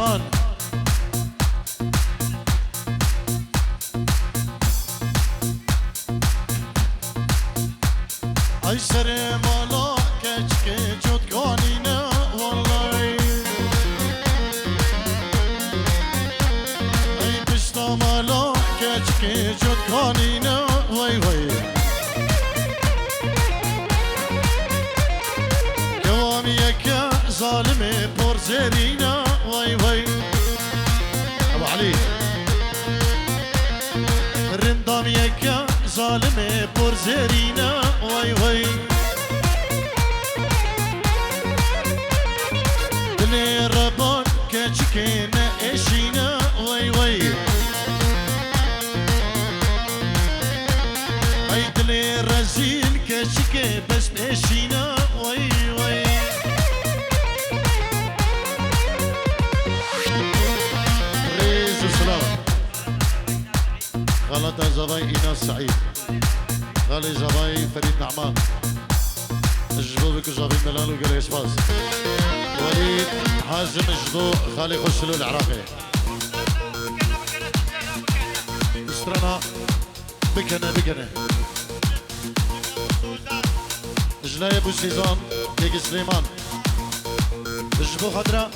نعمان ای سر مالا کچ که جدگانی نه والله ای پشتا مالا کچ که جدگانی نه وای وای کوامی یک ظالم پر زرینا وای وای ابو علی رندام یک ظالم پر زرینا وای وای دلی ربان کچکه نه اشینا وای وای ای دلی رزیل کچکه بس اشینا وای وای ريز وسلام غلط زباي ايناس سعيد غالي زباي فريد نعمان الجبو بك جابي ملال وقال اسباس وليد حازم الجبو خالي خسلو العراقي استرانا بكنا جلاي ابو سيزان ديك سليمان الجبو خضرا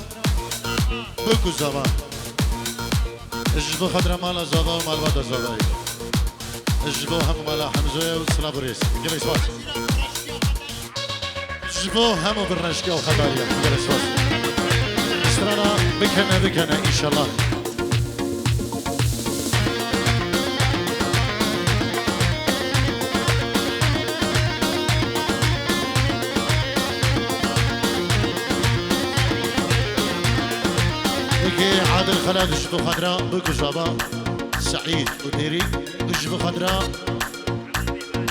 بكو زبان الجبو خضرا مالا زبا ومال بادا زباي الجبو هم مالا حمزوية وسلابوريس قال اسباس الجبو هم بالرشقة وخضارية قال اسباس استرانا بكنا ان شاء الله عادل خلاد الجبو خضراء بكو زبا سعيد وديري الجبو خضراء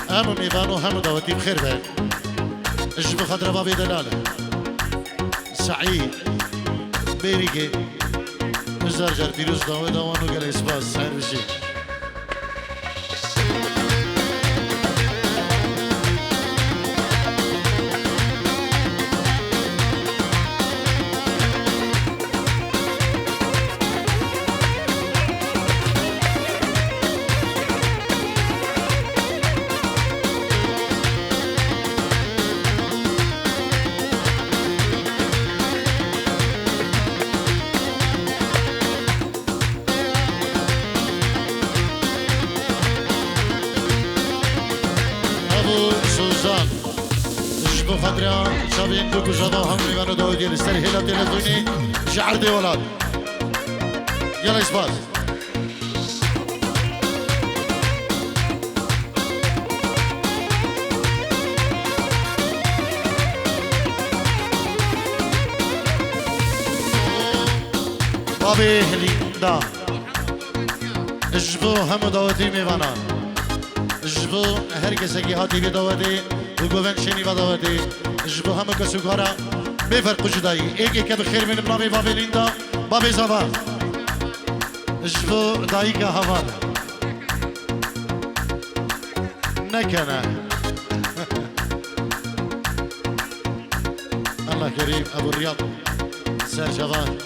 هم ميبانو هم دواتي بخير بين الجبو خضراء بابي دلالة سعيد بيريكي مزارجر بيروز داوي دوانو قال اسباس سعيد بشي شابين دوكو جضاهم يغانو داودي لستر هيلا تلفوني شعر دي ولاد يلا اسباس بابي هلي دا الجبو همو داودي ميوانا الجبو هركسا كي هاتي بي داودي وقوفن شيني بداودي الجبو همو كسو كارا بفرق جداي ايكي كبخير من بابي بابي ليندا بابي زبا الجبو دايكا هوانا نكنا الله كريم ابو الرياض سار شباب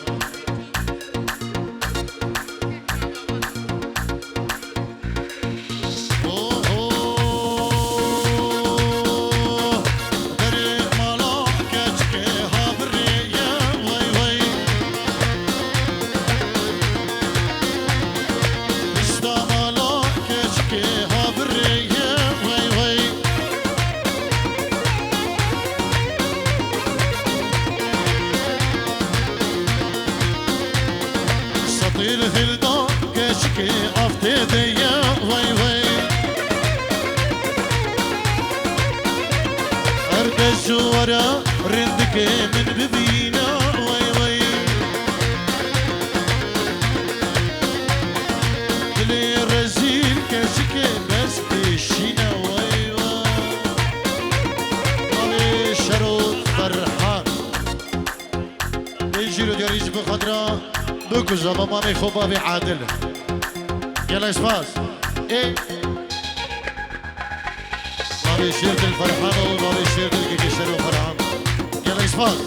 جوارا رندك من ببينا وي وي دلي رزيل كشك بس بشينا وي وي شروط فرحان بيجيرو دياريج بخضرا بكو زبا مامي خوبا بعادل يلا اسفاس ايه بابي شيرت الفرحان وبابي شيرت الكيكيشر وفرحان يلا اسفاس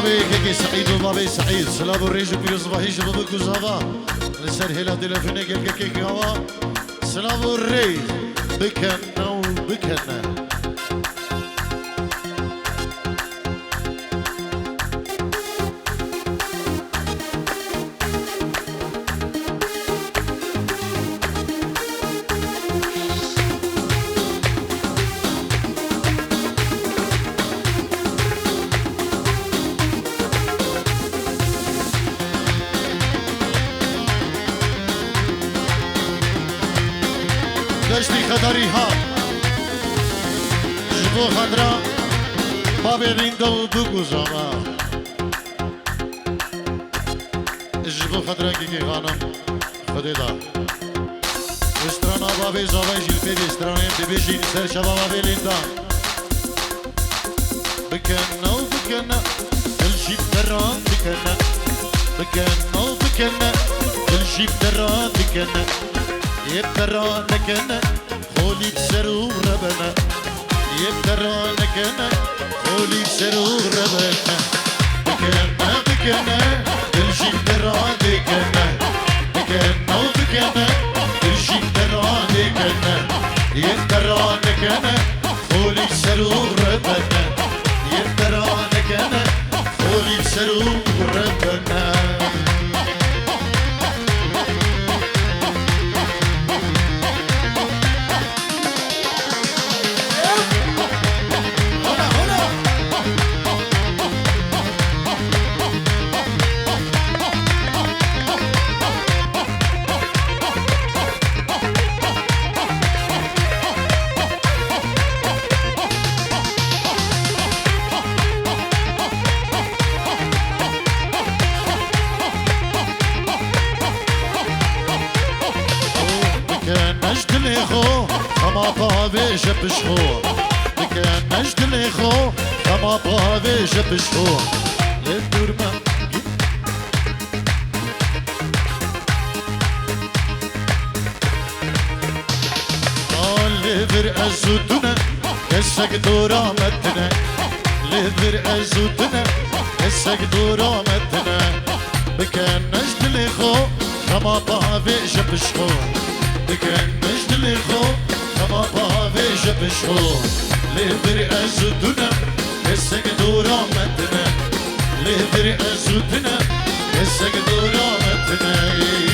بابي كيكي سعيد وبابي سعيد سلام الريج بيروز باهيج بابك وزافا لسر هلا تلفوني كيكي هوا سلام الريج بكنا وبكنا دشتی خداری ها جبو خدرا بابی رینده و بگوزاما جبو خدرا کی خانم خودی دا استرانا بابی زاوی جلپی بی استرانیم دی بیشین سر شبا بابی لینده بکنا و بکنا دلشیب دران بکنا بکنا و بکنا دلشیب دران بکنا يبترانك انا خولي بسرور ربنا يبترانك انا خولي بسرور ربنا بكنا بكنا كل شي بترانك انا بكنا وبكنا كل شي بترانك انا يبترانك انا خولي بسرور ربنا يبترانك انا خولي بسرور ربنا خما باوی جبشو بکن نجدل خو خما باوی جبشو لدور من لذر ازودنا كسك دورا متنا لذر ازودنا كسك دورا متنا بكن نجدل خو خما باوي جبشو بكن نجدل خو خما باوي جبشو لذر ازودنا كسك دورا متنا لذر ازودنا كسك دورا متنا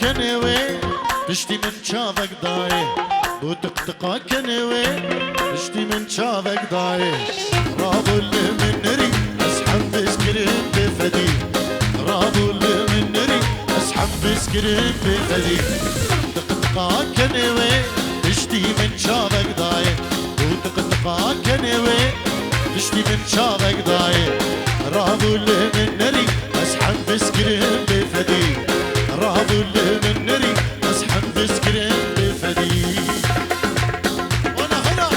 كنوي بشتي من شافك داي وتقطقا كنوي بشتي من شافك داي رابو اللي من نري اسحب بسكرين بفدي رابو اللي من نري اسحب بسكرين بفدي تقطقا كنوي بشتي من شافك داي وتقطقا كنوي بشتي من شافك داي رابو اللي من نري اسحب بسكرين بفدي رابو اللي من نري اسحب بسكرين بفدي وانا هنا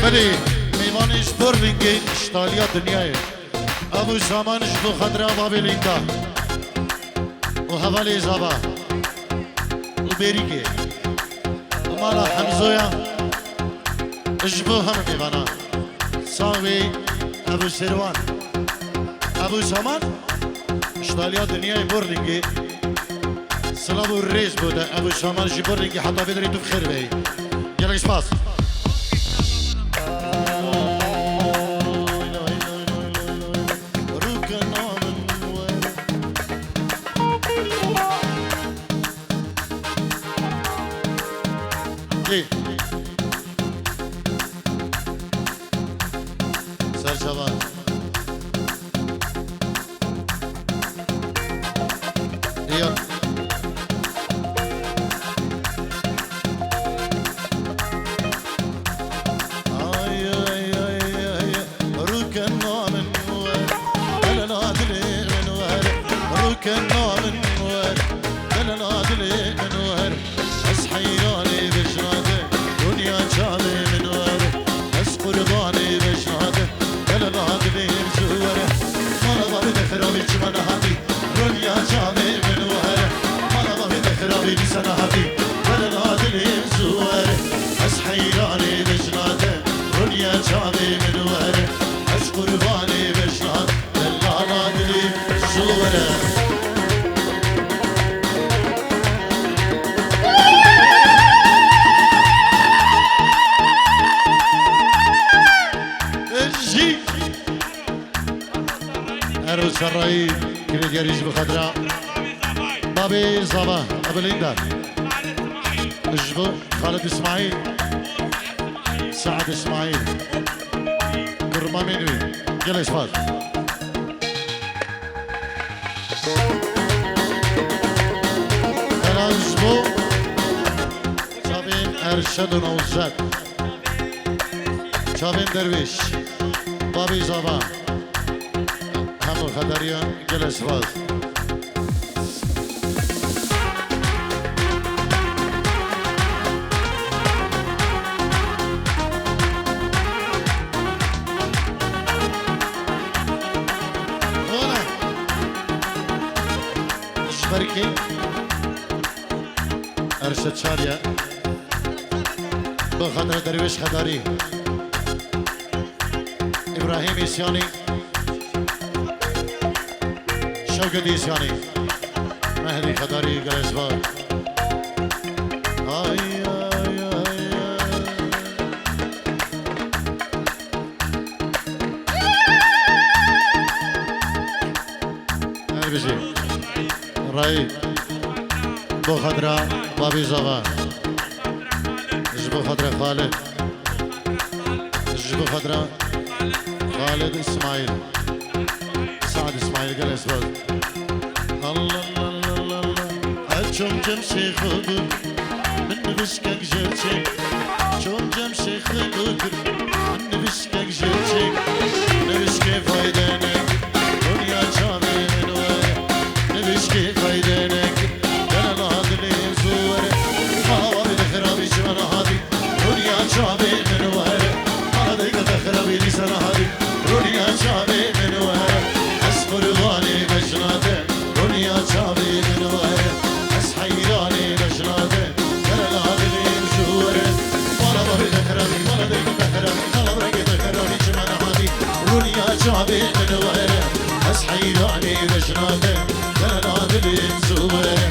بلي ميمانش برلينجي اشتاليا دنياي ابو زمانش دو خضرا بابي ليندا وهوالي زابا وبيريكي ومالا حمزويا اجبو هم ميوانا ساوي ابو سروان ابو زمان اشتاليا دنياي برلينجي سلابو الريز بودا ابو زمان جي برلينجي حتى بدري تبخير بي يلا اسباس ليه سر شباب يلا كنا من نور دل نادلي من نور أصحياني بجناده دنيا جالي من نور أس قرباني بجناده دل نادلي بزوره مالا بابي دخرابي جمانا هاتي دنيا جالي من نور مالا بابي دخرابي بسنا هاتي دل نادلي بزوره أصحياني بجناده دنيا جالي من نور أس قرباني بجناده دل نادلي بزوره عروس الرئيس كل دياريش بخضراء بابي صباح أبو الإندار الجبو خالد إسماعيل سعد إسماعيل برما منوي يلا إسفاد الجبو شابين أرشد ونوزاد شابين درويش بابي صباح همو خدريان جلس فاز هنا شبركي أرشد شادية بخدر درويش خداري إبراهيم إسياني شوقت إسياني مهدي خداري قلسفار آي آي آي آي بشي رأي بو خدرة بابي زغار جبو خدرة خالد جبو خدرة خالد إسماعيل سعد إسماعيل قلسفار الله الله الله الله أجوم جمشي خبر من بشكك جرتك جوم جمشي خبر من بشكك جرتك نبشكي فايدانك دنيا جامي من وين نبشكي فايدانك دل نادلي زورك ما بدخرابي جمانا هادي دنيا جامي من وين ما ديك دخرابي لسنا هادي دنيا جامي من وين أسفر غالي بجناده دنيا جامي من وين أسحيراني بجناده دل نادلي زورك ما بدخرابي ما ديك دخرابي ما بديك دخرابي جمانا هادي دنيا جامي من وين أسحيراني بجناده دل نادلي زورك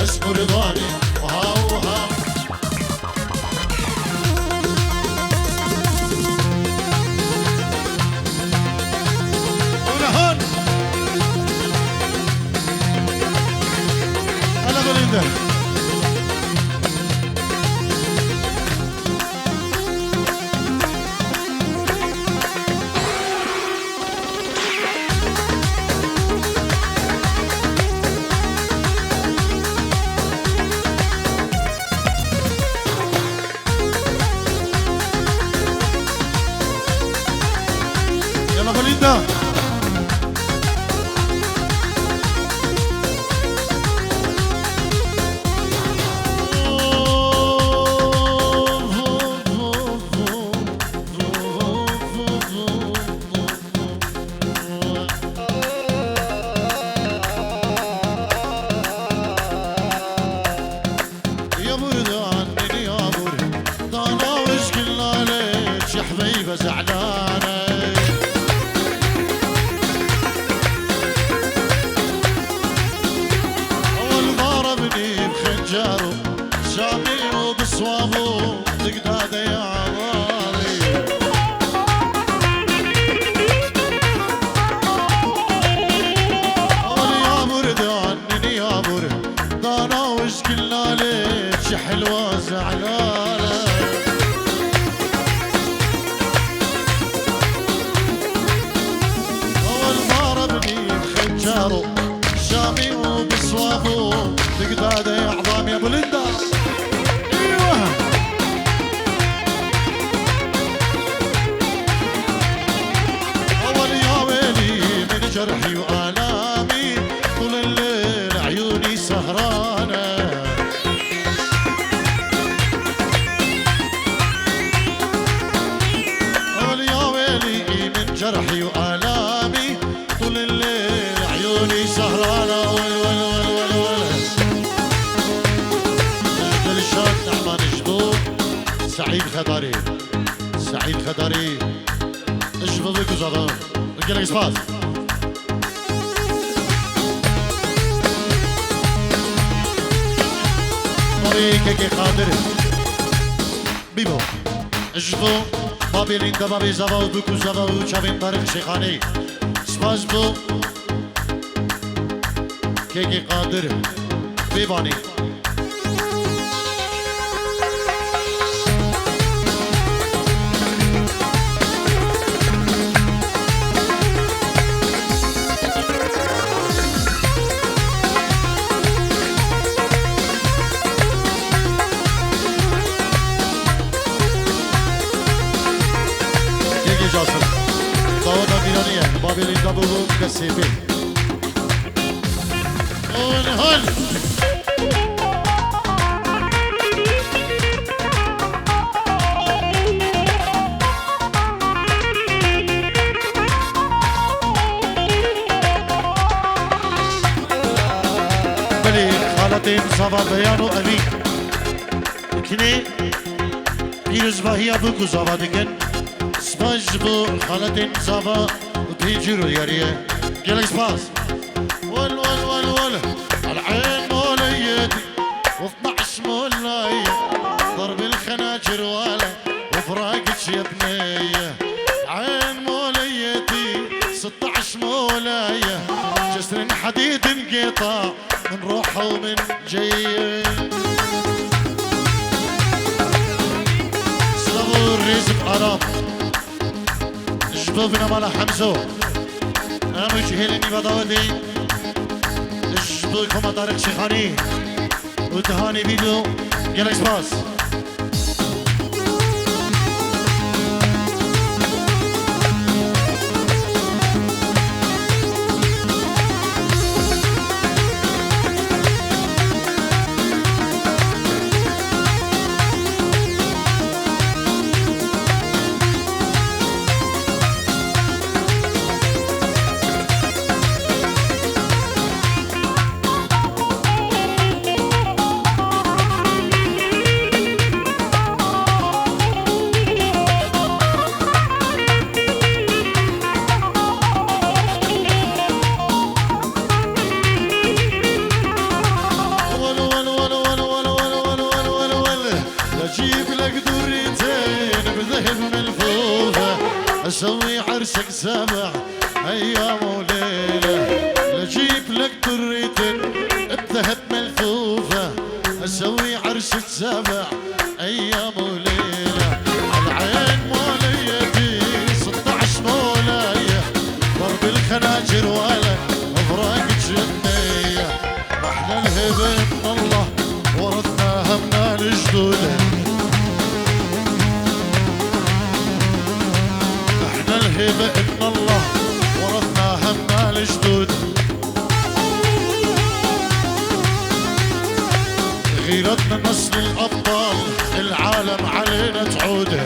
أسفر غالي وهاو وهاو يلا بليندا يا برد عني يا برد ضانا وشكل عليك يا حبيبه زعلانه جارو شامي وبصوابو تقداده يا عواري يا برد عنني يا برد ضانا وش قلنا ليش حلوة زعلانة بقداد يا عظام يا بلندا. ايوه اول يا ويلي من جرحي والامي طول الليل عيوني سهرانه. اول يا ويلي من جرحي والامي طول الليل عيوني سهرانه. ول ول ول ول ول نجد الشاد نعمان جدو سعيد خضري سعيد خضري اجبو بك وزادو قلك سباس كي قادر بيبو اجبو بابي ليندا بابي زاوا ودوكو زاوا وشافين طارق شيخاني سباس بو كي قادر بيباني بابي ليندا بابو كسيبي هون هون بلي خالتين صبا بيانو أمين كني بيرز باهيا بوكو زبا دكن سباج بو خالتين صبا بيجروا ياريه قلك سباس ول ول ول ول العين موليتي و12 مولايه ضرب الخناجر ولا وفراقك يا بنيه. عين موليتي 16 مولايه جسر حديد انقطع من روحه ومن جيه. سلامو الرزق ارام جبوبنا مالا حمزو أنا جهلني بداودي جبوكم طارق شيخاني وتهاني بيدو يلا سباس اسوي عرسك 7 ايام وليله لجيب لك دريتين بذهب ملفوفه. اسوي عرسك 7 ايام وليله العين موليتي 16 مولايه ضرب الخناجر ولا افراق جنيه. احنا الهبه من الله ورثناها من الجدود. الهبة من الله ورثناها من الجدود. غيرتنا نسل الأبطال العالم علينا تعود.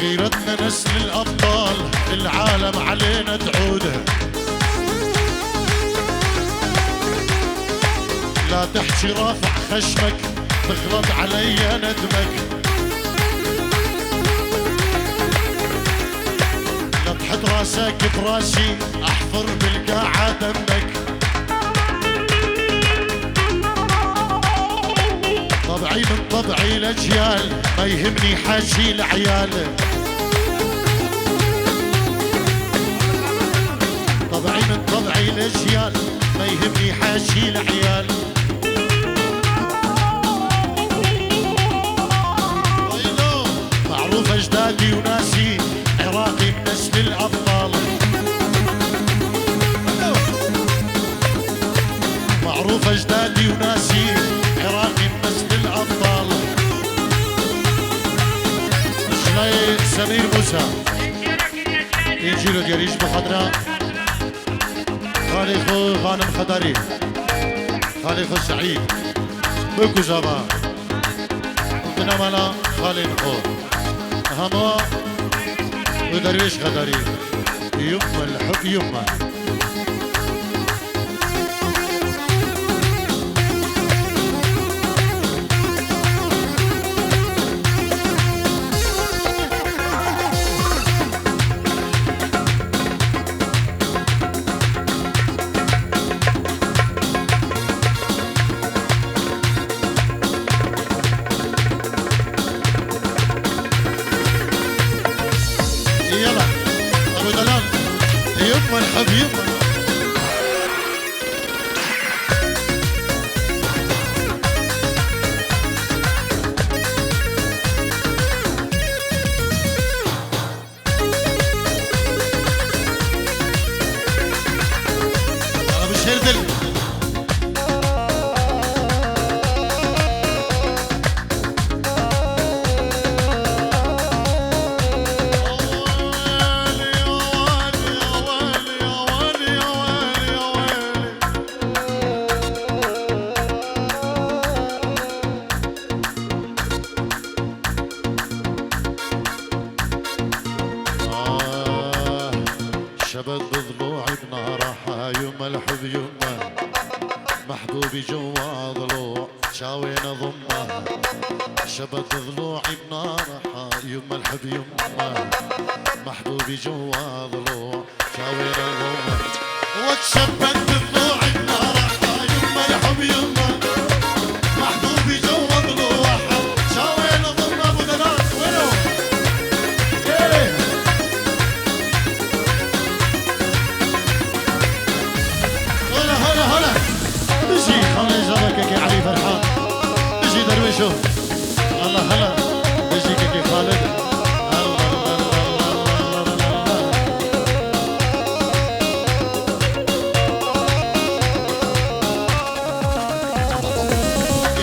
غيرتنا نسل الأبطال العالم علينا تعود. لا تحكي رافع خشمك تغلط علي ندمك. تحط راسك براسي احفر بالقاعة دمك. طبعي من طبعي الاجيال ما يهمني حاجي العيال. طبعي من طبعي الاجيال ما يهمني حاجي العيال. معروف اجدادي وناسي عراقي من نسل الأبطال. واجدادي وناسي عراقي مثل الابطال. شلاي سمير موسى انجيلو ديريش بخضراء خالقو غانم خضري خالقو سعيد بكو زبا بنامانا خالين خو هما ودرويش خضري يما الحب يما. يما الحب يما. ابو شردل شبت بضلوعي بنارها يما الحب يما. محبوبي جوا ضلوع شاوين ضمها. شبت ضلوعي بنارها يما الحب يما. محبوبي جوا ضلوع شاوين ضمها. وتشبت بضلوعي بنارها يما الحب يما. محبوبي جوا ضلوعها شاوين ضمها. ابو دلال وينو؟ هلا بيجي خلي جابك كي علي فرحان. بيجي درويشو الله هلا بيجي كي خالد.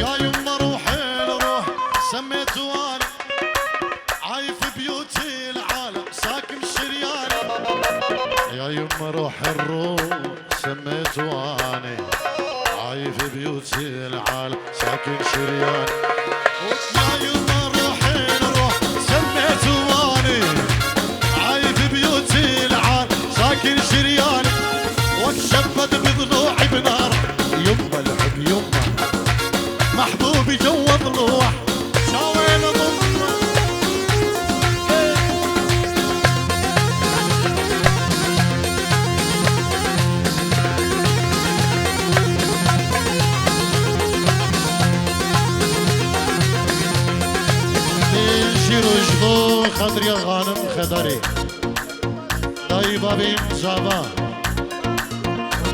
يا يما روحي لروح سميته انا عايف بيوتي العالم ساكن شرياني. يا يما روح الروح سميته أنا عايف بيوتي العالم ساكن شريان. يا يما روحي نروح سميته أنا عايف بيوتي العالم ساكن شريان. واتشبت بضلوعي بنار يما الحب يما. محبوبي جوا ضلوع شاوين ضمه. رجلو خضري غانم خضري داي بابي زابا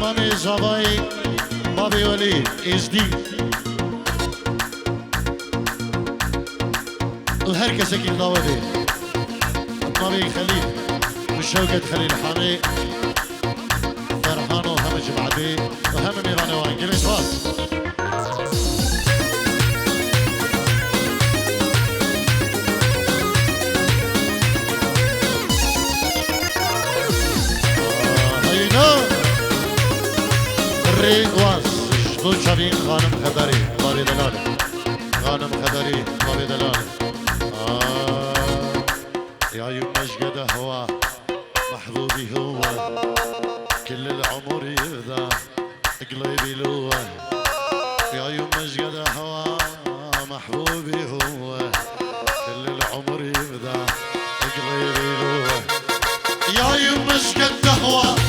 مامي زاباي بابي ولي ازدي وهر كسك الداودي مامي خليل وشوكة خليل حامي فرحانو هم جمعدي وهم ميراني وانجليش واس. واس جدو شبين غانم خضري بابي دلال. غانم خضري بابي دلال. يا يما شقد هوا محبوبي هو. كل العمر يبدا قلبي لوه. يا يما شقد هوا محبوبي هو. كل العمر يبدا قلبي لوه. يا يما شقد هوا